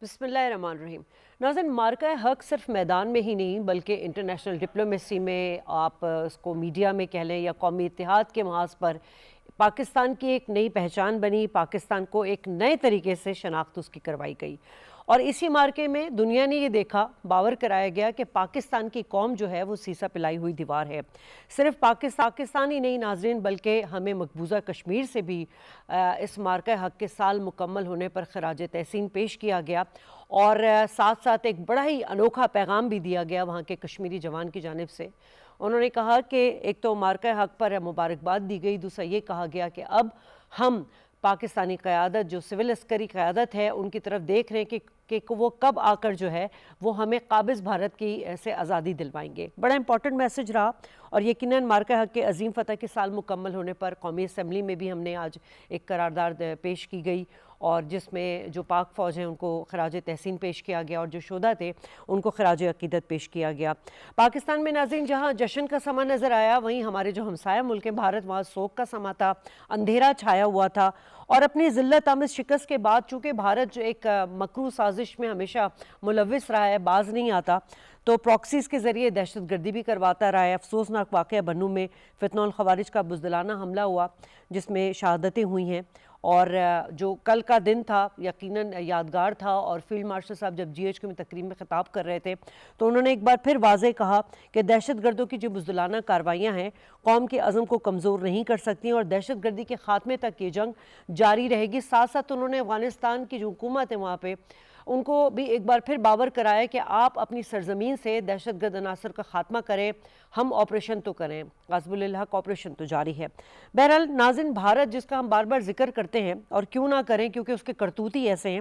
بسم اللہ الرحمن الرحیم. ناظرین، مارکہ حق صرف میدان میں ہی نہیں بلکہ انٹرنیشنل ڈپلومیسی میں، آپ اس کو میڈیا میں کہہ لیں یا قومی اتحاد کے محاذ پر، پاکستان کی ایک نئی پہچان بنی. پاکستان کو ایک نئے طریقے سے شناخت اس کی کروائی گئی، اور اسی مارکے میں دنیا نے یہ دیکھا، باور کرایا گیا کہ پاکستان کی قوم جو ہے وہ سیسا پلائی ہوئی دیوار ہے. صرف پاکستان ہی نہیں ناظرین، بلکہ ہمیں مقبوضہ کشمیر سے بھی اس مارکہ حق کے سال مکمل ہونے پر خراج تحسین پیش کیا گیا، اور ساتھ ساتھ ایک بڑا ہی انوکھا پیغام بھی دیا گیا وہاں کے کشمیری جوان کی جانب سے. انہوں نے کہا کہ ایک تو مارکہ حق پر مبارکباد دی گئی، دوسرا یہ کہا گیا کہ اب ہم پاکستانی قیادت، جو سول عسکری قیادت ہے، ان کی طرف دیکھ رہے ہیں کہ وہ کب آ کر جو ہے وہ ہمیں قابض بھارت کی سے آزادی دلوائیں گے. بڑا امپورٹنٹ میسج رہا، اور یقیناً مارکہ حق کے عظیم فتح کے سال مکمل ہونے پر قومی اسمبلی میں بھی ہم نے آج ایک قرارداد پیش کی گئی، اور جس میں جو پاک فوج ہیں ان کو خراج تحسین پیش کیا گیا، اور جو شہداء تھے ان کو خراج عقیدت پیش کیا گیا. پاکستان میں ناظرین جہاں جشن کا سما نظر آیا، وہیں ہمارے جو ہمسایہ ملک بھارت، وہاں سوگ کا سما تھا، اندھیرا چھایا ہوا تھا. اور اپنی ذلت آمیز شکست کے بعد، چونکہ بھارت جو ایک مکروہ سازش میں ہمیشہ ملوث رہا ہے، باز نہیں آتا، تو پراکسیز کے ذریعے دہشت گردی بھی کرواتا رہا ہے. افسوسناک واقعہ بنوں میں فتنہ الخوارج کا بزدلانہ حملہ ہوا، جس میں شہادتیں ہوئی ہیں، اور جو کل کا دن تھا یقیناً یادگار تھا. اور فیلڈ مارشل صاحب جب جی ایچ کیو میں تقریب میں خطاب کر رہے تھے تو انہوں نے ایک بار پھر واضح کہا کہ دہشت گردوں کی جو بزدلانہ کاروائیاں ہیں قوم کے عزم کو کمزور نہیں کر سکتی، اور دہشت گردی کے خاتمے تک یہ جنگ جاری رہے گی. ساتھ ساتھ انہوں نے افغانستان کی جو حکومت ہے وہاں پہ ان کو بھی ایک بار پھر باور کرایا کہ آپ اپنی سرزمین سے دہشت گرد عناصر کا خاتمہ کریں، ہم آپریشن تو کریں، غازب الحق آپریشن تو جاری ہے. بہرحال ناظرین، بھارت جس کا ہم بار بار ذکر کرتے ہیں، اور کیوں نہ کریں کیونکہ اس کے کرتوت ہی ایسے ہیں.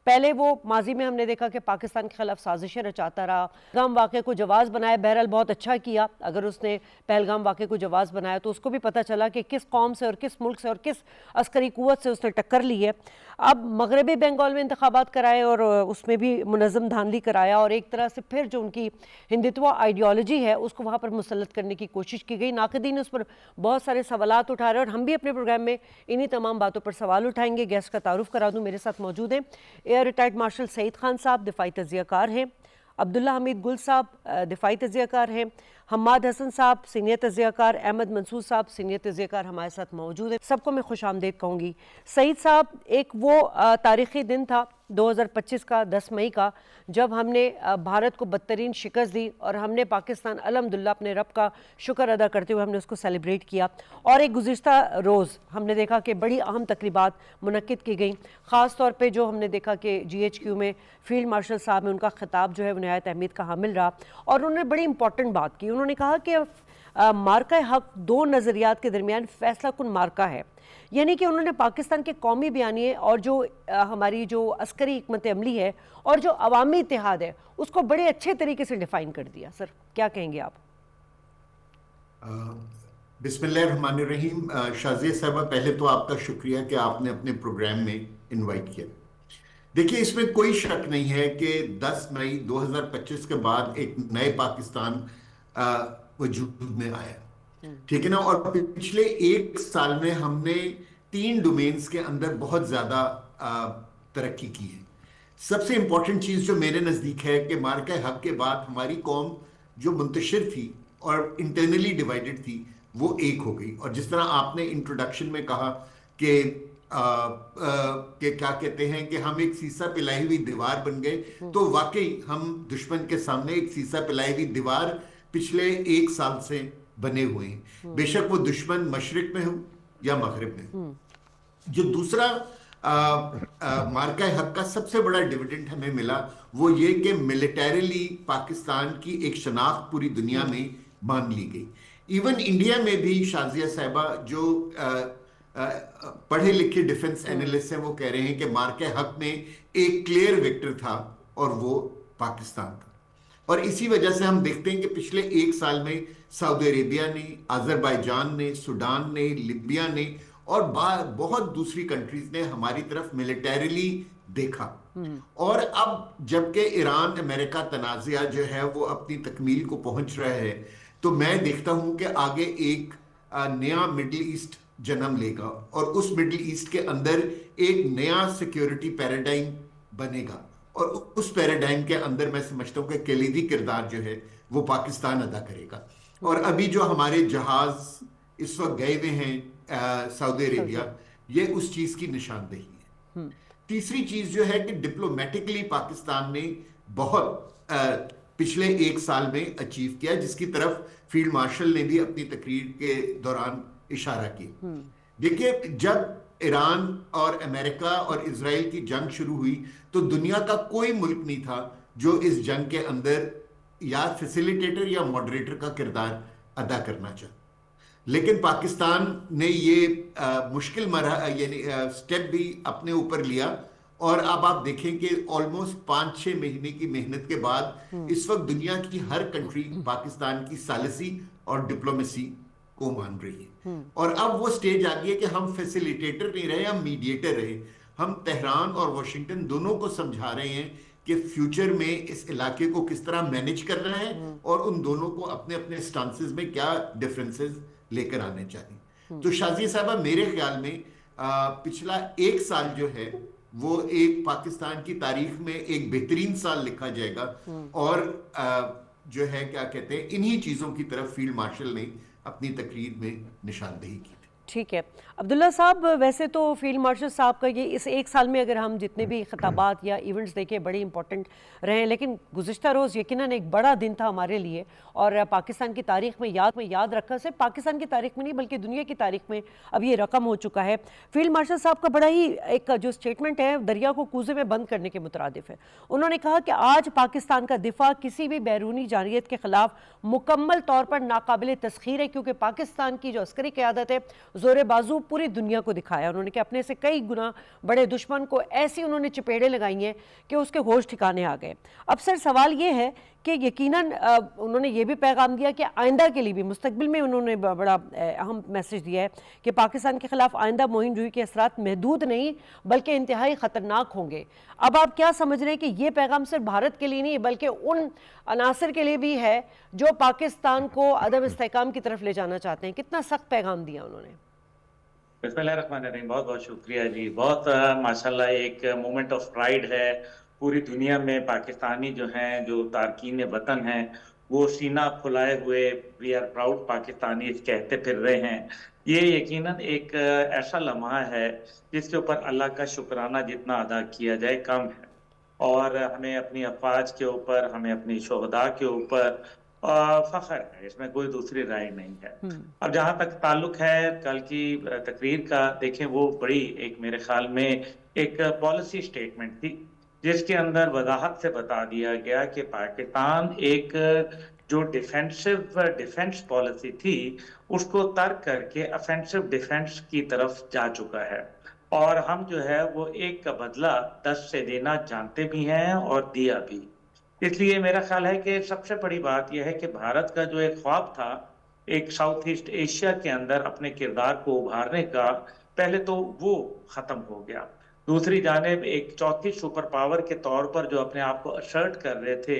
پہلے وہ ماضی میں ہم نے دیکھا کہ پاکستان کے خلاف سازشیں رچاتا رہا، پہلگام واقعے کو جواز بنایا. بہرحال بہت اچھا کیا اگر اس نے پہلگام واقعے کو جواز بنایا، تو اس کو بھی پتہ چلا کہ کس قوم سے اور کس ملک سے اور کس عسکری قوت سے اس نے ٹکر لی ہے. اب مغربی بنگال میں انتخابات کرائے اور اس میں بھی منظم دھاندلی کرایا، اور ایک طرح سے پھر جو ان کی ہندتوا آئیڈیالوجی ہے اس کو وہاں پر مسلط کرنے کی کوشش کی گئی. ناقدین اس پر بہت سارے سوالات اٹھا رہے ہیں، اور ہم بھی اپنے پروگرام میں انہی تمام باتوں پر سوال اٹھائیں گے. گیسٹ کا تعارف کرا دوں، میرے ساتھ موجود ہیں ایئر ریٹائرڈ مارشل سعید خان صاحب، دفاعی تجزیہ کار ہیں. عبداللہ حمید گل صاحب دفاعی تجزیہ کار ہیں. حماد حسن صاحب سینئر تجزیہ کار. احمد منصور صاحب سینئر تجزیہ کار ہمارے ساتھ موجود ہیں. سب کو میں خوش آمدید کہوں گی. سعید صاحب، ایک وہ تاریخی دن تھا 2025 کا 10 مئی کا، جب ہم نے بھارت کو بدترین شکست دی، اور ہم نے پاکستان الحمدللہ اپنے رب کا شکر ادا کرتے ہوئے ہم نے اس کو سیلیبریٹ کیا. اور ایک گزشتہ روز ہم نے دیکھا کہ بڑی اہم تقریبات منعقد کی گئیں، خاص طور پہ جو ہم نے دیکھا کہ جی ایچ کیو میں فیلڈ مارشل صاحب میں ان کا خطاب جو ہے وہ نہایت اہمیت کا حامل رہا. اور انہوں نے بڑی امپورٹنٹ بات کی. انہوں نے کہا کہ مارکہ حق دو نظریات کے درمیان فیصلہ کن مارکہ ہے. یعنی کہ انہوں نے پاکستان کے قومی بیانیے اور جو ہماری جو عسکری حکمت عملی ہے اور جو عوامی اتحاد ہے اس کو بڑے اچھے طریقے سے ڈیفائن کر دیا. سر کیا کہیں گے آپ؟ بسم اللہ الرحمن الرحیم. شازیہ صاحبہ، پہلے تو آپ کا شکریہ کہ آپ نے اپنے پروگرام میں انوائٹ کیا. دیکھیے، اس میں کوئی شک نہیں ہے کہ 10 مئی 2025 کے بعد ایک نئے پاکستان وجود میں آیا. ٹھیک ہے نا؟ اور پچھلے ایک سال میں ہم نے 3 ڈومینز کے اندر بہت زیادہ ترقی کی ہے. سب سے امپورٹنٹ چیز جو میرے نزدیک ہے کہ مارکہ حق کے بعد ہماری قوم جو منتشر تھی اور انٹرنلی ڈیوائیڈڈ تھی وہ ایک ہو گئی. اور جس طرح آپ نے انٹروڈکشن میں کہا کہ کیا کہتے ہیں کہ ہم ایک سیسا پلائی ہوئی دیوار بن گئے، تو واقعی ہم دشمن کے سامنے ایک سیسا پلائی ہوئی دیوار پچھلے ایک سال سے بنے ہوئے ہیں، بے شک وہ دشمن مشرق میں ہو یا مغرب میں ہو. جو دوسرا مارکہ حق کا سب سے بڑا ڈیویڈنڈ ہمیں ملا وہ یہ کہ ملیٹریلی پاکستان کی ایک شناخت پوری دنیا میں مان لی گئی. ایون انڈیا میں بھی شازیہ صاحبہ جو پڑھے لکھے ڈیفنس اینالسٹ ہیں وہ کہہ رہے ہیں کہ مارکہ حق میں ایک کلیئر وکٹر تھا اور وہ پاکستان تھا. اور اسی وجہ سے ہم دیکھتے ہیں کہ پچھلے ایک سال میں سعودی عربیہ نے، آذربائیجان نے، سوڈان نے، لیبیا نے اور بہت دوسری کنٹریز نے ہماری طرف ملیٹریلی دیکھا. اور اب جبکہ ایران امریکہ تنازعہ جو ہے وہ اپنی تکمیل کو پہنچ رہا ہے، تو میں دیکھتا ہوں کہ آگے ایک نیا مڈل ایسٹ جنم لے گا، اور اس مڈل ایسٹ کے اندر ایک نیا سیکیورٹی پیراڈائم بنے گا. اور اس پیراڈائم کے اندر میں سمجھتا ہوں کہ کلیدی کردار جو ہے وہ پاکستان ادا کرے گا. اور ابھی جو ہمارے جہاز اس وقت گئے ہوئے ہیں سعودی عربیہ، سعودی یہ اس چیز کی نشاندہی ہے. تیسری چیز جو ہے کہ ڈپلومیٹکلی پاکستان نے بہت پچھلے ایک سال میں اچیو کیا، جس کی طرف فیلڈ مارشل نے بھی اپنی تقریر کے دوران اشارہ کیا. دیکھیے، جب ایران اور امریکہ اور اسرائیل کی جنگ شروع ہوئی تو دنیا کا کوئی ملک نہیں تھا جو اس جنگ کے اندر یا فیسیلیٹیٹر یا ماڈریٹر کا کردار ادا کرنا چاہتا. لیکن پاکستان نے یہ مشکل مرحلہ یعنی سٹیپ بھی اپنے اوپر لیا، اور اب آپ دیکھیں کہ آلموسٹ 5-6 مہینے کی محنت کے بعد اس وقت دنیا کی ہر کنٹری پاکستان کی ثالثی اور ڈپلومیسی کو مان رہی ہے. اور اب وہ سٹیج آ گئی ہے کہ ہم فیسیلیٹیٹر نہیں رہے، ہم میڈیٹر رہے. ہم تہران اور واشنگٹن دونوں کو سمجھا رہے ہیں کہ فیوچر میں اس علاقے کو کس طرح مینج کرنا ہے، اور ان دونوں کو اپنے اپنے سٹانسز میں کیا ڈفرینسز لے کر آنے چاہیے. تو شازیہ صاحبہ، میرے خیال میں پچھلا ایک سال جو ہے وہ ایک پاکستان کی تاریخ میں ایک بہترین سال لکھا جائے گا. اور جو ہے کیا کہتے ہیں، انہی چیزوں کی طرف فیلڈ مارشل نے اپنی تقریر میں نشاندہی کی تھی. ٹھیک ہے عبداللہ صاحب، ویسے تو فیلڈ مارشل صاحب کا یہ اس ایک سال میں اگر ہم جتنے بھی خطابات یا ایونٹس دیکھیں بڑے امپورٹنٹ رہے ہیں، لیکن گزشتہ روز یقیناً ایک بڑا دن تھا ہمارے لیے، اور پاکستان کی تاریخ میں یاد رکھا، صرف پاکستان کی تاریخ میں نہیں بلکہ دنیا کی تاریخ میں اب یہ رقم ہو چکا ہے. فیلڈ مارشل صاحب کا بڑا ہی ایک جو اسٹیٹمنٹ ہے دریا کو کوزے میں بند کرنے کے مترادف ہے. انہوں نے کہا کہ آج پاکستان کا دفاع کسی بھی بیرونی جارحیت کے خلاف مکمل طور پر ناقابل تسخیر ہے، کیونکہ پاکستان کی جو عسکری قیادت ہے زور بازو پوری دنیا کو دکھایا. انہوں نے کہ اپنے سے کئی گنا بڑے دشمن کو ایسی انہوں نے چپیڑے لگائی ہیں کہ اس کے ہوش ٹھکانے آ گئے. اب سر سوال یہ ہے کہ یقیناً انہوں نے یہ بھی پیغام دیا کہ آئندہ کے لیے بھی مستقبل میں انہوں نے بڑا اہم میسج دیا ہے کہ پاکستان کے خلاف آئندہ مہم جوئی کے اثرات محدود نہیں بلکہ انتہائی خطرناک ہوں گے. اب آپ کیا سمجھ رہے ہیں کہ یہ پیغام صرف بھارت کے لیے نہیں بلکہ ان عناصر کے لیے بھی ہے جو پاکستان کو عدم استحکام کی طرف لے جانا چاہتے ہیں؟ کتنا سخت پیغام دیا انہوں نے؟ بسم اللہ الرحمن الرحیم. بہت بہت شکریہ جی. بہت ماشاءاللہ ایک مومنٹ آف پرائیڈ ہے پوری دنیا میں. پاکستانی جو ہیں، جو تارکین وطن ہیں، وہ سینہ پھلائے ہوئے وی آر پراؤڈ پاکستانی کہتے پھر رہے ہیں. یہ یقیناً ایک ایسا لمحہ ہے جس کے اوپر اللہ کا شکرانہ جتنا ادا کیا جائے کم ہے. اور ہمیں اپنی افواج کے اوپر، ہمیں اپنی شہداء کے اوپر فخر ہے، اس میں کوئی دوسری رائے نہیں ہے. اب جہاں تک تعلق ہے کل کی تقریر کا، دیکھیں وہ بڑی ایک میرے خیال میں ایک پالیسی سٹیٹمنٹ تھی جس کے اندر وضاحت سے بتا دیا گیا کہ پاکستان ایک جو ڈیفنس پالیسی تھی اس کو ترک کر کے افینسو ڈیفنس کی طرف جا چکا ہے. اور ہم جو ہے وہ ایک کا بدلہ 10 سے دینا جانتے بھی ہیں اور دیا بھی. اس لیے میرا خیال ہے کہ سب سے بڑی بات یہ ہے کہ بھارت کا جو ایک خواب تھا ایک ساؤتھ ایسٹ ایشیا کے اندر اپنے کردار کو ابھارنے کا، پہلے تو وہ ختم ہو گیا. دوسری جانب ایک چوتھی سپر پاور کے طور پر جو اپنے آپ کو اسرٹ کر رہے تھے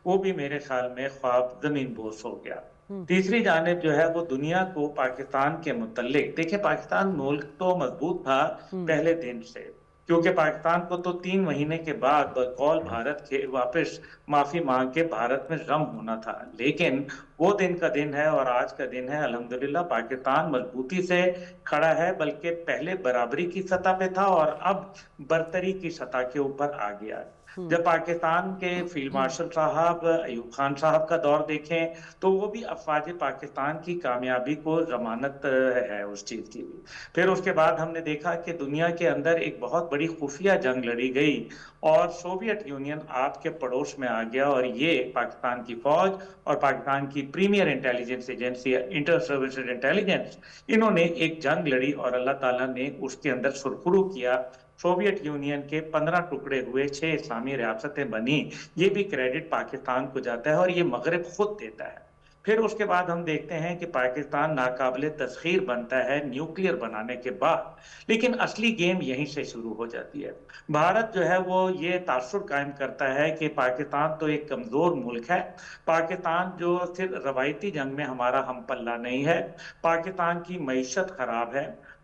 وہ بھی میرے خیال میں خواب زمین بوس ہو گیا. تیسری جانب جو ہے وہ دنیا کو پاکستان کے متعلق، دیکھیں پاکستان ملک تو مضبوط تھا پہلے دن سے، کیونکہ پاکستان کو تو 3 مہینے کے بعد بقول بھارت کے واپس معافی مانگ کے بھارت میں ضم ہونا تھا. لیکن وہ دن کا دن ہے اور آج کا دن ہے، الحمدللہ پاکستان مضبوطی سے کھڑا ہے، بلکہ پہلے برابری کی سطح پہ تھا اور اب برتری کی سطح کے اوپر آ گیا. جب پاکستان کے فیلڈ مارشل صاحب ایوب خان صاحب کا دور دیکھیں تو وہ بھی افواج پاکستان کی کامیابی کو ضمانت ہے اس چیز کی بھی. پھر اس کے بعد ہم نے دیکھا کہ دنیا کے اندر ایک بہت بڑی خفیہ جنگ لڑی گئی اور سوویت یونین آپ کے پڑوس میں آ گیا، اور یہ پاکستان کی فوج اور پاکستان کی premier intelligence agency inter services intelligence, انہوں نے ایک جنگ لڑی اور اللہ تعالیٰ نے اس کے اندر سرخرو کیا. سوویت یونین کے 15 ٹکڑے ہوئے، 6 اسلامی ریاستیں بنی. یہ بھی کریڈٹ پاکستان کو جاتا ہے اور یہ مغرب خود دیتا ہے. پھر اس کے بعد ہم دیکھتے ہیں کہ پاکستان ناقابل تسخیر بنتا ہے نیوکلیئر بنانے کے بعد، لیکن اصلی گیم یہیں سے شروع ہو جاتی ہے. بھارت جو ہے وہ یہ تاثر قائم کرتا ہے کہ پاکستان تو ایک کمزور ملک ہے، پاکستان جو صرف روایتی جنگ میں ہمارا ہم پلہ نہیں ہے، پاکستان کی معیشت خراب ہے،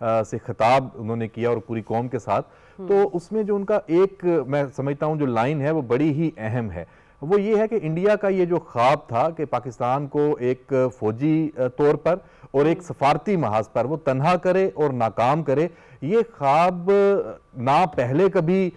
سے خطاب انہوں نے کیا اور پوری قوم کے ساتھ، تو اس میں جو ان کا ایک میں سمجھتا ہوں جو لائن ہے وہ بڑی ہی اہم ہے، وہ یہ ہے کہ انڈیا کا یہ جو خواب تھا کہ پاکستان کو ایک فوجی طور پر اور ایک سفارتی محاذ پر وہ تنہا کرے اور ناکام کرے، یہ خواب نہ پہلے کبھی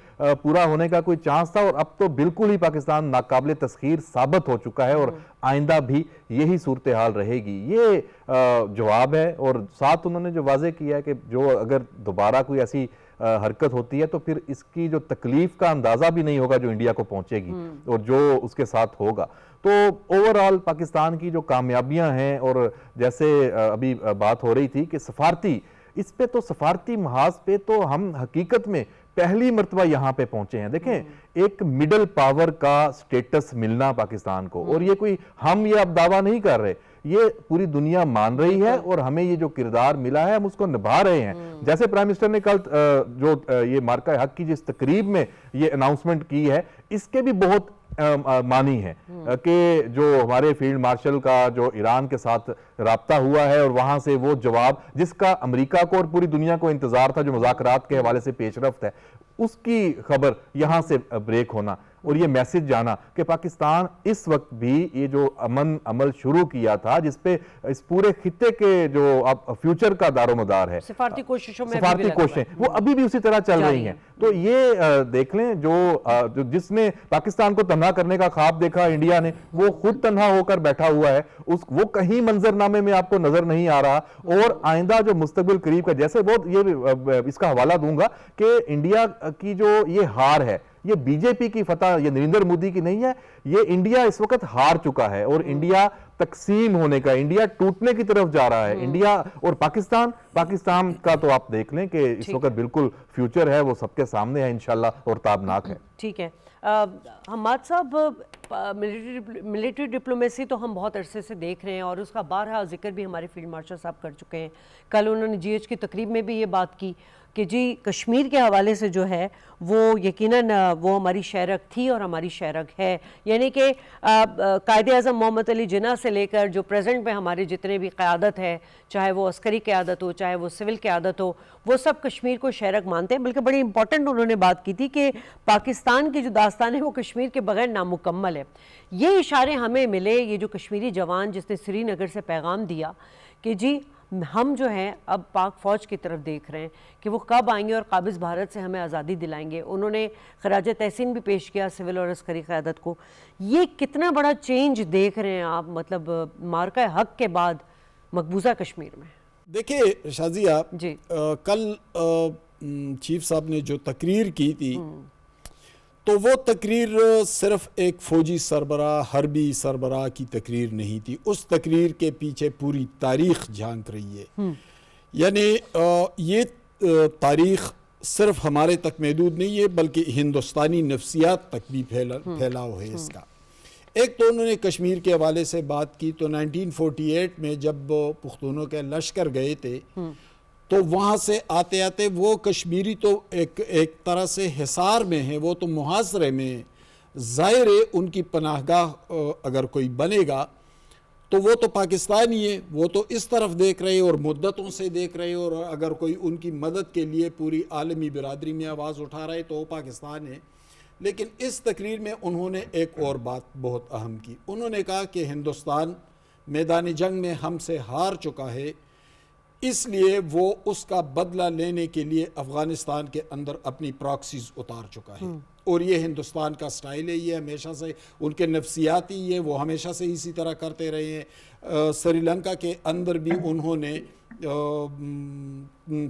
پورا ہونے کا کوئی چانس تھا، اور اب تو بالکل ہی پاکستان ناقابل تسخیر ثابت ہو چکا ہے، اور آئندہ بھی یہی صورتحال رہے گی۔ یہ جواب ہے، اور ساتھ انہوں نے جو واضح کیا ہے کہ جو اگر دوبارہ کوئی ایسی حرکت ہوتی ہے تو پھر اس کی جو تکلیف کا اندازہ بھی نہیں ہوگا جو انڈیا کو پہنچے گی اور جو اس کے ساتھ ہوگا۔ تو اوورآل پاکستان کی جو کامیابیاں ہیں، اور جیسے ابھی بات ہو رہی تھی کہ سفارتی، اس پہ تو سفارتی محاذ پہ تو ہم حقیقت میں پہلی مرتبہ یہاں پہ پہنچے ہیں۔ دیکھیں ایک مڈل پاور کا سٹیٹس ملنا پاکستان کو، اور یہ کوئی ہم یہ اب دعویٰ نہیں کر رہے، یہ پوری دنیا مان رہی ہے، اور ہمیں یہ جو کردار ملا ہے ہم اس کو نبھا رہے ہیں۔ جیسے پرائم منسٹر نے کل جو یہ مارکہ حق کی جس تقریب میں یہ اناؤنسمنٹ کی ہے، اس کے بھی بہت معنی ہے کہ جو ہمارے فیلڈ مارشل کا جو ایران کے ساتھ رابطہ ہوا ہے، اور وہاں سے وہ جواب جس کا امریکہ کو اور پوری دنیا کو انتظار تھا، جو مذاکرات کے حوالے سے پیش رفت ہے، اس کی خبر یہاں سے بریک ہونا اور یہ میسج جانا کہ پاکستان اس وقت بھی یہ جو امن عمل شروع کیا تھا، جس پہ اس پورے خطے کے جو اب فیوچر کا دار و مدار ہے، سفارتی کوششوں میں سفارتی کوششیں وہ ابھی بھی اسی طرح چل رہی ہیں۔ تو یہ دیکھ لیں جو جس نے پاکستان کو تنہا کرنے کا خواب دیکھا انڈیا نے، وہ خود تنہا ہو کر بیٹھا ہوا ہے، وہ کہیں منظر نامے میں آپ کو نظر نہیں آ رہا، اور آئندہ جو مستقبل قریب کا، جیسے وہ یہ اس کا حوالہ دوں گا کہ انڈیا کی جو یہ ہار ہے، یہ بی جے پی کی فتح، یہ نریندر مودی کی نہیں ہے، یہ انڈیا اس وقت ہار چکا ہے، اور انڈیا تقسیم ہونے کا، انڈیا ٹوٹنے کی طرف جا رہا ہے۔ انڈیا اور پاکستان کا تو آپ دیکھ لیں کہ اس وقت بالکل فیوچر ہے، وہ سب کے سامنے ہے انشاءاللہ، اور تابناک ہے۔ ٹھیک ہے حماد صاحب، ملٹری ڈپلومیسی تو ہم بہت عرصے سے دیکھ رہے ہیں، اور اس کا بارہا ذکر بھی ہمارے فیلڈ مارشل صاحب کر چکے ہیں۔ کل انہوں نے جی ایچ کی تقریب میں بھی یہ بات کی کہ جی کشمیر کے حوالے سے جو ہے وہ یقیناً وہ ہماری شہرک تھی اور ہماری شہرک ہے، یعنی کہ قائد اعظم محمد علی جناح سے لے کر جو پریزنٹ میں ہمارے جتنے بھی قیادت ہے، چاہے وہ عسکری قیادت ہو چاہے وہ سول قیادت ہو، وہ سب کشمیر کو شہرک مانتے ہیں۔ بلکہ بڑی امپورٹنٹ انہوں نے بات کی تھی کہ پاکستان کی جو داستان ہے وہ کشمیر کے بغیر نامکمل ہے۔ یہ اشارے ہمیں ملے، یہ جو کشمیری جوان جس نے سری نگر سے پیغام دیا کہ جی ہم جو ہیں اب پاک فوج کی طرف دیکھ رہے ہیں کہ وہ کب آئیں گے اور قابض بھارت سے ہمیں آزادی دلائیں گے۔ انہوں نے خراج تحسین بھی پیش کیا سول اور عسکری قیادت کو۔ یہ کتنا بڑا چینج دیکھ رہے ہیں آپ، مطلب مارکہ حق کے بعد مقبوضہ کشمیر میں؟ دیکھیں شازیہ، جی کل چیف صاحب نے جو تقریر کی تھی، تو وہ تقریر صرف ایک فوجی سربراہ، حربی سربراہ کی تقریر نہیں تھی، اس تقریر کے پیچھے پوری تاریخ جھانک رہی ہے۔ یعنی یہ تاریخ صرف ہمارے تک محدود نہیں ہے، بلکہ ہندوستانی نفسیات تک بھی پھیلاؤ ہے اس کا۔ ایک تو انہوں نے کشمیر کے حوالے سے بات کی، تو 1948 میں جب پختونوں کے لشکر گئے تھے، تو وہاں سے آتے آتے وہ کشمیری تو ایک طرح سے حصار میں ہیں، وہ تو محاصرے میں ہیں۔ ظاہر ہے ان کی پناہ گاہ اگر کوئی بنے گا تو وہ تو پاکستانی ہے، وہ تو اس طرف دیکھ رہے اور مدتوں سے دیکھ رہے، اور اگر کوئی ان کی مدد کے لیے پوری عالمی برادری میں آواز اٹھا رہا ہے تو وہ پاکستان ہے۔ لیکن اس تقریر میں انہوں نے ایک اور بات بہت اہم کی، انہوں نے کہا کہ ہندوستان میدان جنگ میں ہم سے ہار چکا ہے، اس لیے وہ اس کا بدلہ لینے کے لیے افغانستان کے اندر اپنی پراکسیز اتار چکا ہے، اور یہ ہندوستان کا سٹائل ہے، یہ ہمیشہ سے ان کے نفسیاتی ہے، وہ ہمیشہ سے اسی طرح کرتے رہے ہیں۔ سری لنکا کے اندر بھی انہوں نے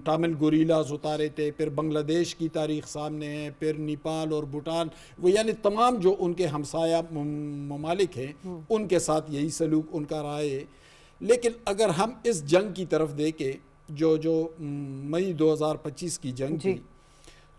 تامل گوریلاز اتارے تھے، پھر بنگلہ دیش کی تاریخ سامنے ہے، پھر نیپال اور بھوٹان، وہ یعنی تمام جو ان کے ہمسایہ ممالک ہیں ان کے ساتھ یہی سلوک ان کا رہا ہے۔ لیکن اگر ہم اس جنگ کی طرف دیکھیں جو مئی 2025 کی جنگ تھی،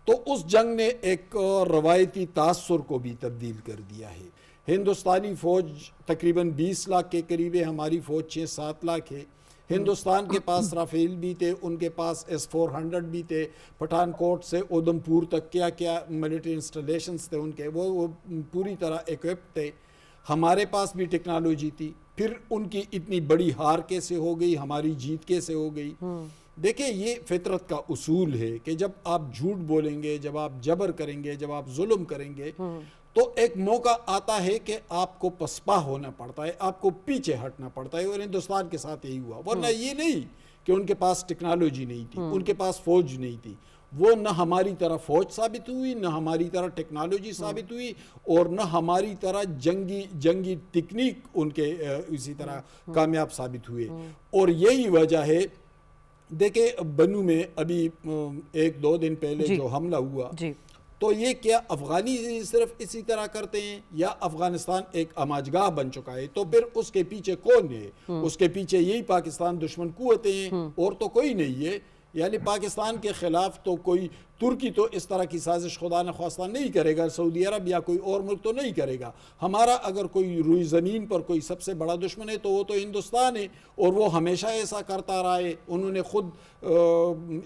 تو اس جنگ نے ایک روایتی تاثر کو بھی تبدیل کر دیا ہے۔ ہندوستانی فوج تقریباً 20 لاکھ کے قریب ہے، ہماری فوج 6-7 لاکھ ہے۔ ہندوستان کے پاس رافیل بھی تھے، ان کے پاس S-400 بھی تھے، پٹھان کوٹ سے اودھم پور تک کیا کیا ملٹری انسٹالیشنز تھے ان کے، وہ پوری طرح ایکوپڈ تھے۔ ہمارے پاس بھی ٹیکنالوجی تھی، پھر ان کی اتنی بڑی ہار کیسے ہو گئی، ہماری جیت کیسے ہو گئی؟ دیکھیں یہ فطرت کا اصول ہے کہ جب آپ جھوٹ بولیں گے، جب آپ جبر کریں گے، جب آپ ظلم کریں گے تو ایک موقع آتا ہے کہ آپ کو پسپا ہونا پڑتا ہے، آپ کو پیچھے ہٹنا پڑتا ہے، اور ہندوستان کے ساتھ یہی ہوا. ورنہ یہ نہیں کہ ان کے پاس ٹیکنالوجی نہیں تھی، ان کے پاس فوج نہیں تھی، وہ نہ ہماری طرح فوج ثابت ہوئی، نہ ہماری طرح ٹیکنالوجی ثابت ہوئی، اور نہ ہماری طرح جنگی ٹیکنیک ان کے اسی طرح کامیاب ثابت ہوئے. اور یہی وجہ ہے، دیکھیں بنو میں ابھی 1-2 دن پہلے جو حملہ ہوا، تو یہ کیا افغانی صرف اسی طرح کرتے ہیں یا افغانستان ایک اماجگاہ بن چکا ہے؟ تو پھر اس کے پیچھے کون ہے؟ اس کے پیچھے یہی پاکستان دشمن قوتیں ہیں، اور تو کوئی نہیں ہے. یعنی پاکستان کے خلاف تو کوئی ترکی تو اس طرح کی سازش خدا نخواستہ نہیں کرے گا، سعودی عرب یا کوئی اور ملک تو نہیں کرے گا. ہمارا اگر کوئی روئی زمین پر کوئی سب سے بڑا دشمن ہے تو وہ تو ہندوستان ہے، اور وہ ہمیشہ ایسا کرتا رہا ہے. انہوں نے خود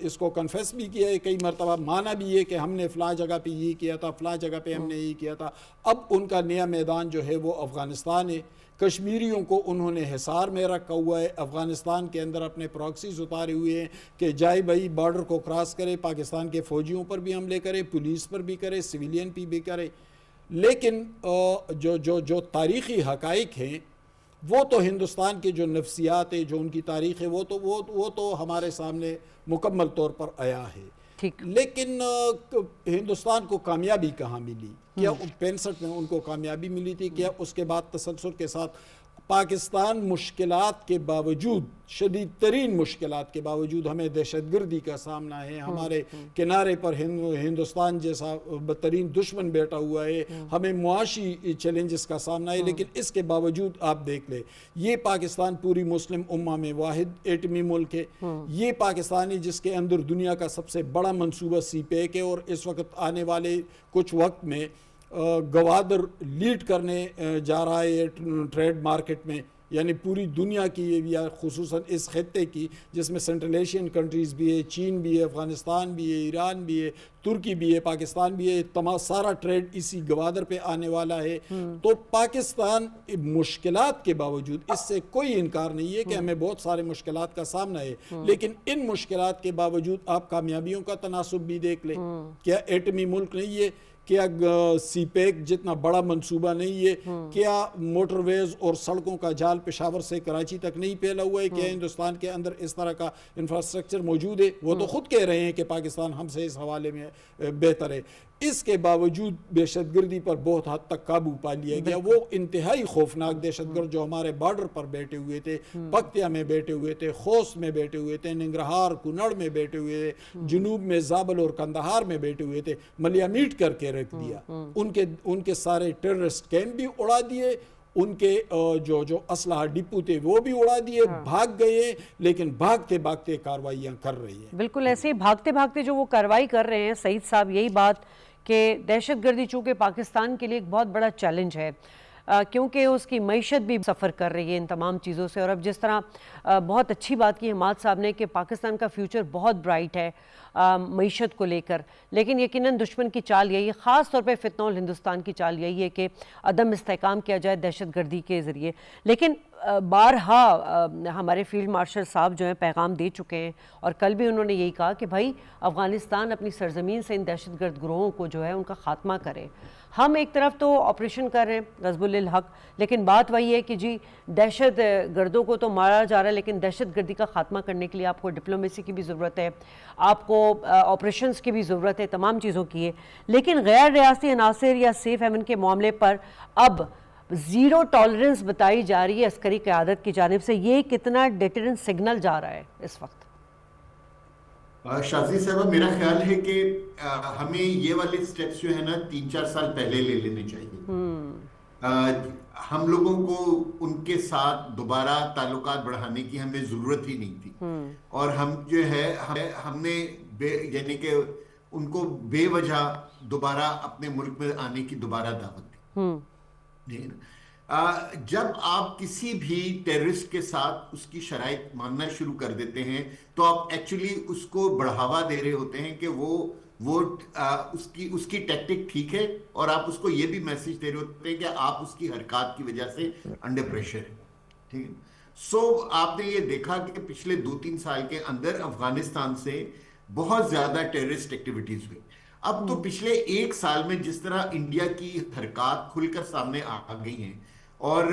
اس کو کنفیس بھی کیا ہے کئی مرتبہ، مانا بھی ہے کہ ہم نے فلاں جگہ پہ یہ کیا تھا، فلاں جگہ پہ ہم نے یہ کیا تھا. اب ان کا نیا میدان جو ہے وہ افغانستان ہے. کشمیریوں کو انہوں نے حصار میں رکھا ہوا ہے، افغانستان کے اندر اپنے پراکسیز اتارے ہوئے ہیں کہ جائے بھائی بارڈر کو کراس کرے، پاکستان کے فوجیوں پر بھی حملے کرے، پولیس پر بھی کرے، سویلین پہ بھی کرے. لیکن جو تاریخی حقائق ہیں وہ تو ہندوستان کے جو نفسیات ہے، جو ان کی تاریخ ہے، وہ تو ہمارے سامنے مکمل طور پر آیا ہے. لیکن ہندوستان کو کامیابی کہاں ملی؟ کیا 65 میں ان کو کامیابی ملی تھی؟ کیا اس کے بعد تسلسل کے ساتھ پاکستان مشکلات کے باوجود، شدید ترین مشکلات کے باوجود، ہمیں دہشت گردی کا سامنا ہے، ہمارے کنارے پر ہندوستان جیسا بدترین دشمن بیٹھا ہوا ہے، ہمیں معاشی چیلنجز کا سامنا ہے، لیکن اس کے باوجود آپ دیکھ لیں یہ پاکستان پوری مسلم امہ میں واحد ایٹمی ملک ہے. یہ پاکستانی جس کے اندر دنیا کا سب سے بڑا منصوبہ سی پیک ہے، اور اس وقت آنے والے کچھ وقت میں گوادر لیڈ کرنے جا رہا ہے ٹریڈ مارکیٹ میں، یعنی پوری دنیا کی یا خصوصاً اس خطے کی جس میں سینٹرل ایشین کنٹریز بھی ہے، چین بھی ہے، افغانستان بھی ہے، ایران بھی ہے، ترکی بھی ہے، پاکستان بھی ہے، تمام سارا ٹریڈ اسی گوادر پہ آنے والا ہے. تو پاکستان مشکلات کے باوجود، اس سے کوئی انکار نہیں ہے کہ ہمیں بہت سارے مشکلات کا سامنا ہے، لیکن ان مشکلات کے باوجود آپ کامیابیوں کا تناسب بھی دیکھ لیں. کیا ایٹمی ملک نہیں ہے؟ کیا سی پیک جتنا بڑا منصوبہ نہیں ہے؟ کیا موٹر ویز اور سڑکوں کا جال پشاور سے کراچی تک نہیں پھیلا ہوا ہے؟ کیا ہندوستان کے اندر اس طرح کا انفراسٹرکچر موجود ہے؟ وہ تو خود کہہ رہے ہیں کہ پاکستان ہم سے اس حوالے میں بہتر ہے. اس کے باوجود دہشت گردی پر بہت حد تک قابو پا لیا گیا. وہ انتہائی خوفناک دہشت گرد جو ہمارے بارڈر پر بیٹھے ہوئے تھے، پکتیا میں بیٹھے ہوئے تھے، خوست میں بیٹھے ہوئے تھے، ننگرہار کنڑ میں بیٹھے ہوئے تھے، جنوب میں زابل اور کندہار میں بیٹھے ہوئے تھے، ملیا میٹ کر کے رکھ دیا. ان کے سارے ٹیررسٹ کیمپ بھی اڑا دیے، ان کے جو اسلحہ ڈپو تھے وہ بھی اڑا دیے، بھاگ گئے. لیکن بھاگتے بھاگتے کارروائیاں کر رہی ہیں. بالکل ایسے بھاگتے بھاگتے جو وہ کارروائی کر رہے ہیں سعید صاحب، یہی بات کہ دہشت گردی چونکہ پاکستان کے لیے ایک بہت بڑا چیلنج ہے، کیونکہ اس کی معیشت بھی سفر کر رہی ہے ان تمام چیزوں سے. اور اب جس طرح بہت اچھی بات کی حماد صاحب نے کہ پاکستان کا فیوچر بہت برائٹ ہے معیشت کو لے کر، لیکن یقیناً دشمن کی چال یہی ہے، خاص طور پہ فتنہ الہندوستان کی چال یہی ہے کہ عدم استحکام کیا جائے دہشت گردی کے ذریعے. لیکن بارہا ہمارے فیلڈ مارشل صاحب جو ہیں پیغام دے چکے ہیں، اور کل بھی انہوں نے یہی کہا کہ بھائی افغانستان اپنی سرزمین سے ان دہشت گرد گروہوں کو جو ہے ان کا خاتمہ کرے. ہم ایک طرف تو آپریشن کر رہے ہیں غزب للحق، لیکن بات وہی ہے کہ جی دہشت گردوں کو تو مارا جا رہا ہے، لیکن دہشت گردی کا خاتمہ کرنے کے لیے آپ کو ڈپلومیسی کی بھی ضرورت ہے، آپ کو آپریشنز کی بھی ضرورت ہے، تمام چیزوں کی ہے. لیکن غیر ریاستی عناصر یا سیف ہیون کے معاملے پر اب زیرو ٹالرنس بتائی جا رہی ہے عسکری قیادت کی جانب سے. یہ کتنا ڈیٹرنس سگنل جا رہا ہے اس وقت؟ شازی صاحبہ میرا خیال ہے کہ ہمیں یہ والے سٹیپس جو ہے نا 3-4 سال پہلے لے لینے چاہیے. ہم لوگوں کو ان کے ساتھ دوبارہ تعلقات بڑھانے کی ہمیں ضرورت ہی نہیں تھی، اور ہم جو ہے ہم نے یعنی کہ ان کو بے وجہ دوبارہ اپنے ملک میں آنے کی دوبارہ دعوت دی. جب آپ کسی بھی ٹیررسٹ کے ساتھ اس کی شرائط ماننا شروع کر دیتے ہیں تو آپ ایکچولی اس کو بڑھاوا دے رہے ہوتے ہیں کہ وہ اس کی ٹیکٹک ٹھیک ہے، اور آپ اس کو یہ بھی میسج دے رہے ہوتے ہیں کہ آپ اس کی حرکات کی وجہ سے انڈر پریشر ہے. ٹھیک ہے. سو آپ نے یہ دیکھا کہ پچھلے 2-3 سال کے اندر افغانستان سے بہت زیادہ ٹیررسٹ ایکٹیویٹیز ہوئی. اب تو پچھلے 1 سال میں جس طرح انڈیا کی حرکات کھل کر سامنے آ گئی ہیں اور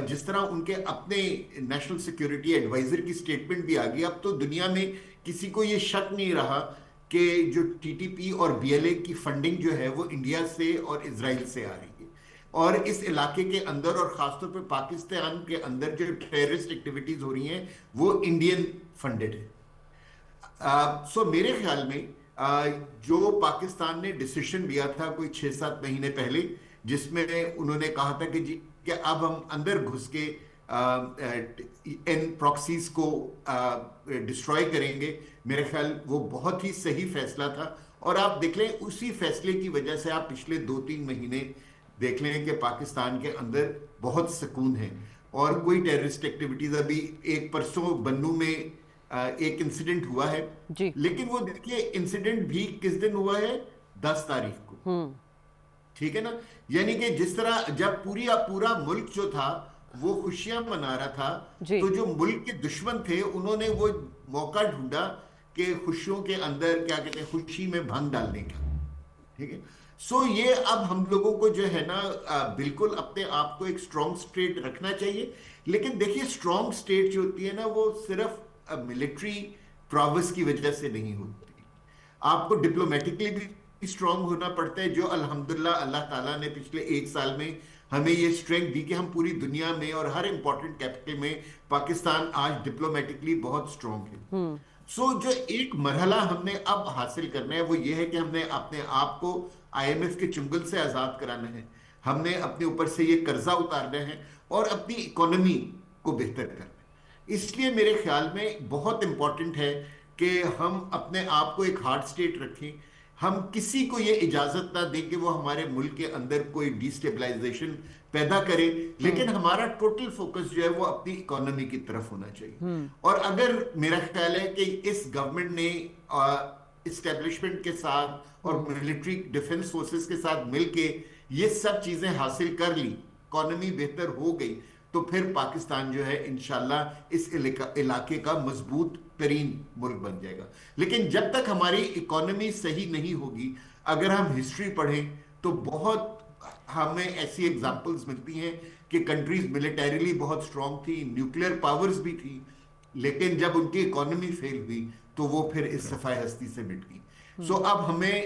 جس طرح ان کے اپنے نیشنل سیکیورٹی ایڈوائزر کی سٹیٹمنٹ بھی آ گئی, اب تو دنیا میں کسی کو یہ شک نہیں رہا کہ جو ٹی ٹی پی اور بی ایل اے کی فنڈنگ جو ہے وہ انڈیا سے اور اسرائیل سے آ رہی ہے, اور اس علاقے کے اندر اور خاص طور پہ پاکستان کے اندر جو ٹیررسٹ ایکٹیویٹیز ہو رہی ہیں وہ انڈین فنڈڈ ہے. سو میرے خیال میں جو پاکستان نے ڈیسیشن لیا تھا کوئی 6-7 مہینے پہلے, جس میں انہوں نے کہا تھا کہ جی کہ اب ہم اندر گھس کے ان پراکسیز کو ڈسٹروائے کریں گے, میرے خیال وہ بہت ہی صحیح فیصلہ تھا. اور آپ دیکھ لیں اسی فیصلے کی وجہ سے آپ پچھلے 2-3 مہینے دیکھ لیں کہ پاکستان کے اندر بہت سکون ہے اور کوئی ٹیررسٹ ایکٹیویٹیز. ابھی ایک پرسوں بنو میں ایک انسیڈنٹ ہوا ہے, لیکن وہ دیکھیے انسیڈنٹ بھی کس دن ہوا ہے, 10 تاریخ کو, ٹھیک ہے نا. یعنی کہ جس طرح جب پورا ملک جو تھا وہ خوشیاں منا رہا تھا, تو جو ملک کے دشمن تھے انہوں نے وہ موقع ڈھونڈا کہ خوشیوں کے اندر کیا کہتے ہیں خوشی میں بھنگ ڈالنے کا, ٹھیک ہے. سو یہ اب ہم لوگوں کو جو ہے نا بالکل اپنے آپ کو ایک اسٹرانگ اسٹیٹ رکھنا چاہیے. لیکن دیکھیے اسٹرانگ اسٹیٹ جو ہوتی ہے نا وہ صرف ملٹری پراوس کی وجہ سے نہیں ہوتی, آپ کو ڈپلومیٹکلی بھی اسٹرانگ ہونا پڑتا ہے, جو الحمدللہ اللہ تعالیٰ نے پچھلے 1 سال میں ہمیں یہ اسٹرینتھ دی کہ ہم پوری دنیا میں اور ہر امپورٹنٹ کیپٹل میں پاکستان آج ڈپلومیٹکلی بہت اسٹرانگ ہے. سو جو ایک مرحلہ ہم نے اب حاصل کرنا ہے وہ یہ ہے کہ ہم نے اپنے آپ کو IMF کے چنگل سے آزاد کرانا ہے, ہم نے اپنے اوپر سے یہ قرضہ اتارنا ہے اور اپنی اکانومی کو بہتر کرنا ہے. اس لیے میرے خیال میں بہت امپورٹنٹ ہے کہ ہم اپنے آپ کو ایک ہارڈ اسٹیٹ رکھیں, ہم کسی کو یہ اجازت نہ دیں کہ وہ ہمارے ملک کے اندر کوئی ڈیسٹیبلائزیشن پیدا کرے, لیکن ہمارا ٹوٹل فوکس جو ہے وہ اپنی اکانومی کی طرف ہونا چاہیے. اور اگر میرا خیال ہے کہ اس گورنمنٹ نے اسٹیبلشمنٹ کے ساتھ اور ملٹری ڈیفنس فورسز کے ساتھ مل کے یہ سب چیزیں حاصل کر لی, اکانومی بہتر ہو گئی, تو پھر پاکستان جو ہے انشاءاللہ اس علاقے کا مضبوط ترین ملک بن جائے گا. لیکن جب تک ہماری اکانومی صحیح نہیں ہوگی, اگر ہم ہسٹری پڑھیں تو بہت ہمیں ایسی ایگزامپلز ملتی ہیں کہ کنٹریز ملیٹریلی بہت اسٹرانگ تھی, نیوکلیئر پاورز بھی تھی, لیکن جب ان کی اکانومی فیل ہوئی تو وہ پھر اس صفحہ ہستی سے مٹ گئی. سو اب ہمیں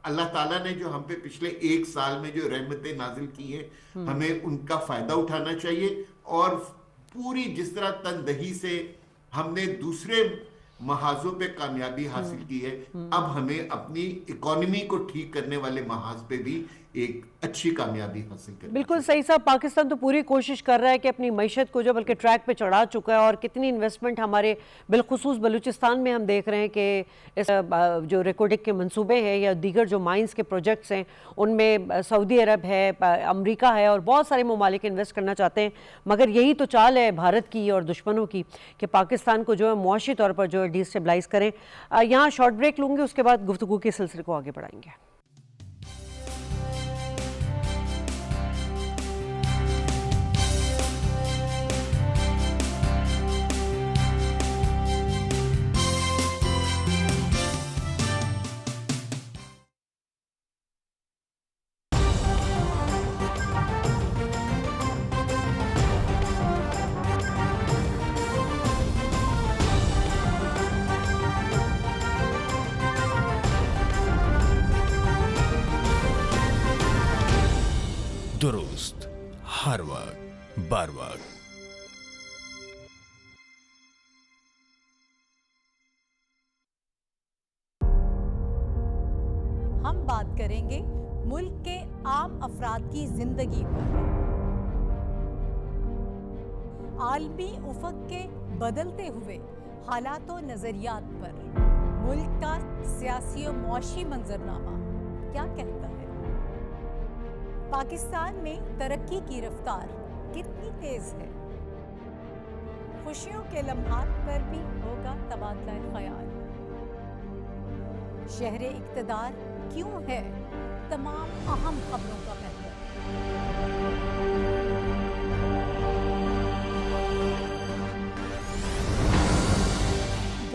اللہ تعالیٰ نے جو ہم پہ پچھلے 1 سال میں جو رحمتیں نازل کی ہیں, ہمیں ان کا فائدہ اٹھانا چاہیے, اور پوری جس طرح تندہی سے ہم نے دوسرے محاذوں پہ کامیابی حاصل کی ہے, اب ہمیں اپنی اکانومی کو ٹھیک کرنے والے محاذ پہ بھی ایک اچھی کامیابی حاصل کرنی. بالکل صحیح صاحب, پاکستان تو پوری کوشش کر رہا ہے کہ اپنی معیشت کو جو بلکہ ٹریک پہ چڑھا چکا ہے, اور کتنی انویسٹمنٹ ہمارے بالخصوص بلوچستان میں ہم دیکھ رہے ہیں کہ اس جو ریکارڈنگ کے منصوبے ہیں یا دیگر جو مائنز کے پروجیکٹس ہیں ان میں سعودی عرب ہے, امریکہ ہے, اور بہت سارے ممالک انویسٹ کرنا چاہتے ہیں. مگر یہی تو چال ہے بھارت کی اور دشمنوں کی کہ پاکستان کو جو ہے معاشی طور پر جو ہے ڈیسٹیبلائز کریں. یہاں شارٹ بریک لوں گے, اس کے بعد گفتگو کے سلسلے کو آگے بڑھائیں گے. درست ہر وقت بر وقت. ہم بات کریں گے ملک کے عام افراد کی زندگی پر, عالمی افق کے بدلتے ہوئے حالات و نظریات پر. ملک کا سیاسی و معاشی منظرنامہ کیا کہتا ہے؟ پاکستان میں ترقی کی رفتار کتنی تیز ہے؟ خوشیوں کے لمحات پر بھی ہوگا تبادلہ خیال. شہر اقتدار کیوں ہے تمام اہم خبروں کا محور.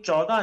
14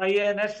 INS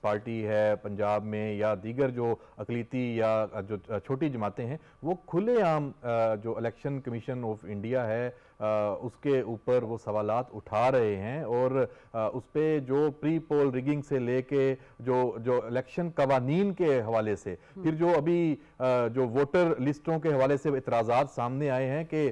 پارٹی ہے پنجاب میں یا دیگر جو اقلیتی یا جو چھوٹی جماعتیں ہیں وہ کھلے عام جو الیکشن کمیشن آف انڈیا ہے اس کے اوپر وہ سوالات اٹھا رہے ہیں، اور اس پہ جو پری پول ریگنگ سے لے کے جو الیکشن قوانین کے حوالے سے، پھر جو ابھی جو ووٹر لسٹوں کے حوالے سے اعتراضات سامنے آئے ہیں کہ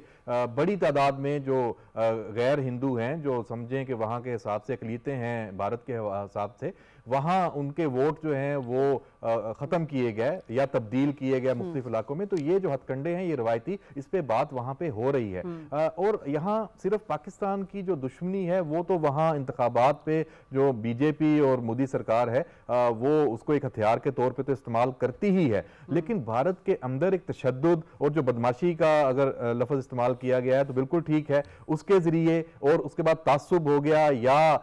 بڑی تعداد میں جو غیر ہندو ہیں، جو سمجھیں کہ وہاں کے حساب سے اقلیتیں ہیں بھارت کے حساب سے، وہاں ان کے ووٹ جو ہیں وہ ختم کیے گئے یا تبدیل کیے گئے مختلف علاقوں میں. تو یہ جو ہتھ کنڈے ہیں یہ روایتی، اس پہ بات وہاں پہ ہو رہی ہے. اور یہاں صرف پاکستان کی جو دشمنی ہے وہ تو وہاں انتخابات پہ جو بی جے پی اور مودی سرکار ہے وہ اس کو ایک ہتھیار کے طور پہ تو استعمال کرتی ہی ہے، لیکن بھارت کے اندر ایک تشدد اور جو بدماشی کا اگر لفظ استعمال کیا گیا ہے تو بالکل ٹھیک ہے، اس کے ذریعے، اور اس کے بعد تعصب ہو گیا یا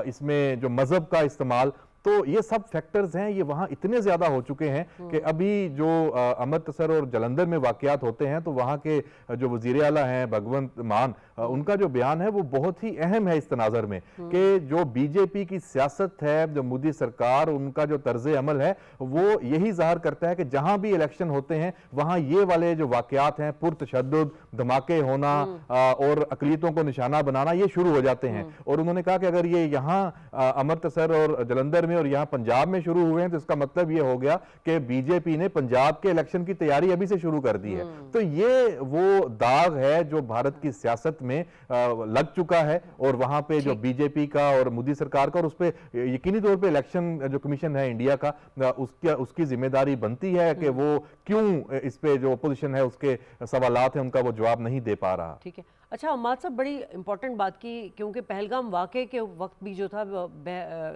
اس میں جو مذہب کا استعمال، تو یہ سب فیکٹرز ہیں، یہ وہاں اتنے زیادہ ہو چکے ہیں کہ ابھی جو امرتسر اور جلندھر میں واقعات ہوتے ہیں تو وہاں کے جو وزیر اعلیٰ ہیں بھگونت مان، ان کا جو بیان ہے وہ بہت ہی اہم ہے اس تناظر میں، کہ جو بی جے پی کی سیاست ہے، جو مودی سرکار، ان کا جو طرز عمل ہے وہ یہی ظاہر کرتا ہے کہ جہاں بھی الیکشن ہوتے ہیں وہاں یہ والے جو واقعات ہیں، پرتشدد، دھماکے ہونا اور اقلیتوں کو نشانہ بنانا، یہ شروع ہو جاتے ہیں. اور انہوں نے کہا کہ اگر یہ یہاں امرتسر اور جلندھر اور یہاں پنجاب میں شروع ہوئے ہیں تو اس کا مطلب یہ ہو گیا کہ بی جے پی نے پنجاب کے الیکشن کی تیاری ابھی سے شروع کر دی ہے. تو یہ وہ داغ ہے جو بھارت کی سیاست میں لگ چکا ہے، اور وہاں پہ جو بی جے پی کا اور مودی سرکار کا، اور اس پہ یقینی طور پہ الیکشن جو کمیشن ہے انڈیا کا، اس کی ذمہ داری بنتی ہے کہ وہ کیوں اس پہ جو اپوزیشن ہے اس کے سوالات ہیں ان کا وہ جواب نہیں دے پا رہا. ٹھیک ہے. اچھا عماد صاحب، بڑی امپورٹنٹ بات کی، کیونکہ پہلگام واقعے کے وقت بھی جو تھا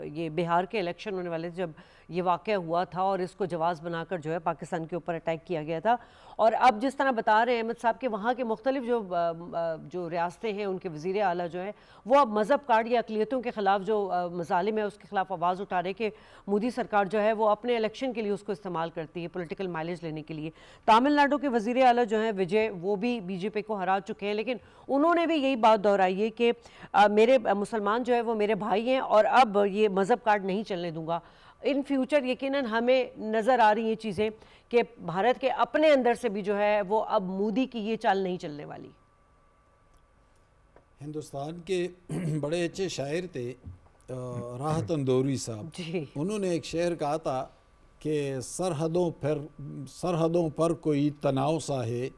یہ بہار کے الیکشن ہونے والے جب یہ واقعہ ہوا تھا اور اس کو جواز بنا کر جو ہے پاکستان کے اوپر اٹیک کیا گیا تھا، اور اب جس طرح بتا رہے ہیں احمد صاحب کہ وہاں کے مختلف جو ریاستیں ہیں ان کے وزیر اعلیٰ جو ہیں وہ اب مذہب کارڈ یا اقلیتوں کے خلاف جو مظالم ہے اس کے خلاف آواز اٹھا رہے کہ مودی سرکار جو ہے وہ اپنے الیکشن کے لیے اس کو استعمال کرتی ہے پولیٹیکل مائلیج لینے کے لیے. تامل ناڈو کے وزیر اعلیٰ جو ہیں وجے، وہ بھی بی جے پی کو ہرا چکے ہیں، لیکن انہوں نے بھی یہی بات دہرائی ہے کہ میرے مسلمان جو ہے وہ میرے بھائی ہیں اور اب یہ مذہب کارڈ نہیں چلنے دوں گا. ان فیوچر یقیناً ہمیں نظر آ رہی ہیں چیزیں کہ بھارت کے اپنے اندر سے بھی جو ہے وہ اب مودی کی یہ چال نہیں چلنے والی. ہندوستان کے بڑے اچھے شاعر تھے راحت اندوری صاحب، انہوں نے ایک شعر کہا تھا کہ سرحدوں پر کوئی تناؤ سا ہے،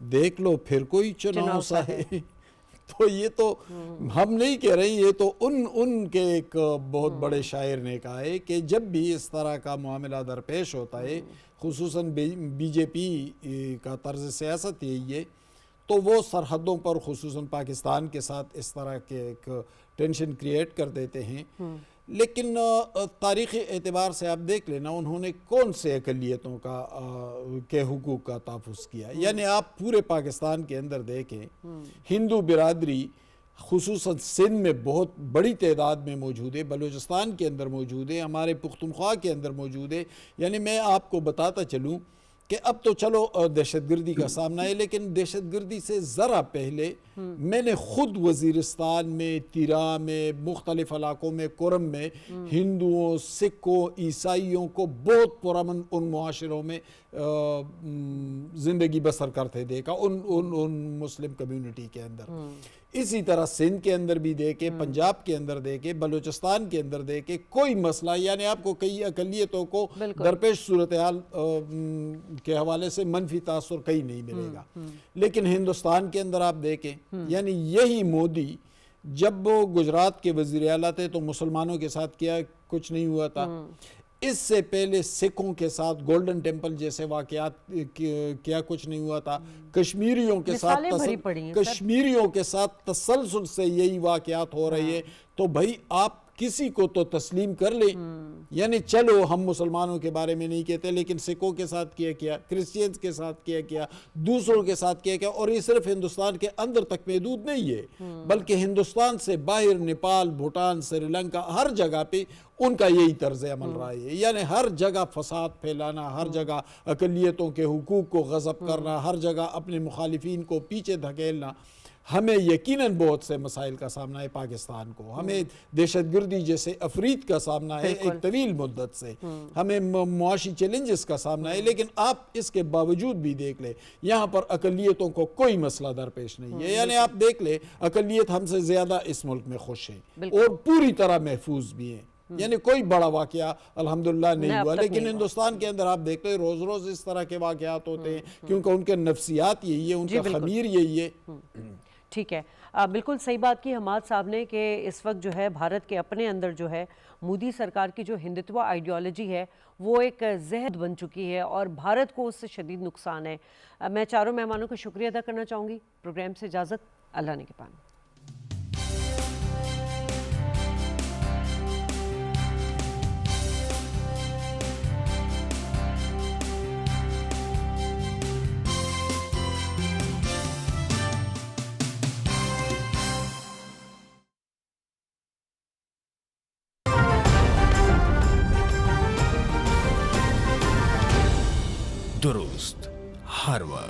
دیکھ لو پھر کوئی چناؤ سا ہے. تو یہ تو ہم نہیں کہہ رہے، یہ تو ان کے ایک بہت بڑے شاعر نے کہا ہے کہ جب بھی اس طرح کا معاملہ درپیش ہوتا ہے، خصوصاً بی جے پی کا طرز سیاست یہی ہے، تو وہ سرحدوں پر خصوصاً پاکستان کے ساتھ اس طرح کے ایک ٹینشن کریٹ کر دیتے ہیں. لیکن تاریخی اعتبار سے آپ دیکھ لینا انہوں نے کون سے اقلیتوں کے حقوق کا تحفظ کیا. یعنی آپ پورے پاکستان کے اندر دیکھیں، ہندو برادری خصوصاً سندھ میں بہت بڑی تعداد میں موجود ہے، بلوچستان کے اندر موجود ہے، ہمارے پختونخوا کے اندر موجود ہے. یعنی میں آپ کو بتاتا چلوں کہ اب تو چلو دہشت گردی کا سامنا ہے، لیکن دہشت گردی سے ذرا پہلے میں نے خود وزیرستان میں، تیرا میں، مختلف علاقوں میں، کرم میں ہندوؤں، سکھوں، عیسائیوں کو بہت پرامن ان معاشروں میں زندگی بسر کرتے دیکھا، ان مسلم کمیونٹی کے اندر. اسی طرح سندھ کے اندر بھی دیکھے، پنجاب کے اندر دیکھے، بلوچستان کے اندر دیکھے، کوئی مسئلہ، یعنی آپ کو کئی اقلیتوں کو درپیش صورتحال کے حوالے سے منفی تاثر کہیں نہیں ملے گا. لیکن ہندوستان کے اندر آپ دیکھیں، یعنی یہی مودی جب وہ گجرات کے وزیر اعلیٰ تھے تو مسلمانوں کے ساتھ کیا کچھ نہیں ہوا تھا. اس سے پہلے سکھوں کے ساتھ گولڈن ٹیمپل جیسے واقعات کیا کچھ نہیں ہوا تھا. کشمیریوں کے ساتھ تسلسل سے یہی واقعات ہو رہے ہیں. تو بھائی آپ کسی کو تو تسلیم کر لیں. یعنی چلو ہم مسلمانوں کے بارے میں نہیں کہتے، لیکن سکھوں کے ساتھ کیا، کرسچینز کے ساتھ کیا، دوسروں کے ساتھ کیا. اور یہ صرف ہندوستان کے اندر تک محدود نہیں ہے، بلکہ ہندوستان سے باہر نیپال، بھوٹان، سری لنکا، ہر جگہ پہ ان کا یہی طرز عمل رہا ہے. یعنی ہر جگہ فساد پھیلانا، ہر جگہ اقلیتوں کے حقوق کو غصب کرنا، ہر جگہ اپنے مخالفین کو پیچھے دھکیلنا. ہمیں یقیناً بہت سے مسائل کا سامنا ہے پاکستان کو, ہمیں دہشت گردی جیسے افریت کا سامنا ہے ایک طویل مدت سے, ہمیں معاشی چیلنجز کا سامنا ہے, لیکن آپ اس کے باوجود بھی دیکھ لیں یہاں پر اقلیتوں کو کوئی مسئلہ درپیش نہیں ہے. یعنی آپ دیکھ لیں اقلیت ہم سے زیادہ اس ملک میں خوش ہیں اور پوری طرح محفوظ بھی ہیں, یعنی کوئی بڑا واقعہ الحمدللہ نہیں ہوا. لیکن ہندوستان کے اندر آپ دیکھتے ہیں روز روز اس طرح کے واقعات ہوتے ہیں کیونکہ ان کے نفسیات یہی ہے, ان کا خمیر یہی ہے. ٹھیک ہے, بالکل صحیح بات کی حماد صاحب نے کہ اس وقت جو ہے بھارت کے اپنے اندر جو ہے مودی سرکار کی جو ہندتوا آئیڈیالوجی ہے وہ ایک زہر بن چکی ہے اور بھارت کو اس سے شدید نقصان ہے. میں چاروں مہمانوں کا شکریہ ادا کرنا چاہوں گی. پروگرام سے اجازت, اللہ نے کے پاس. درست ہر وقت.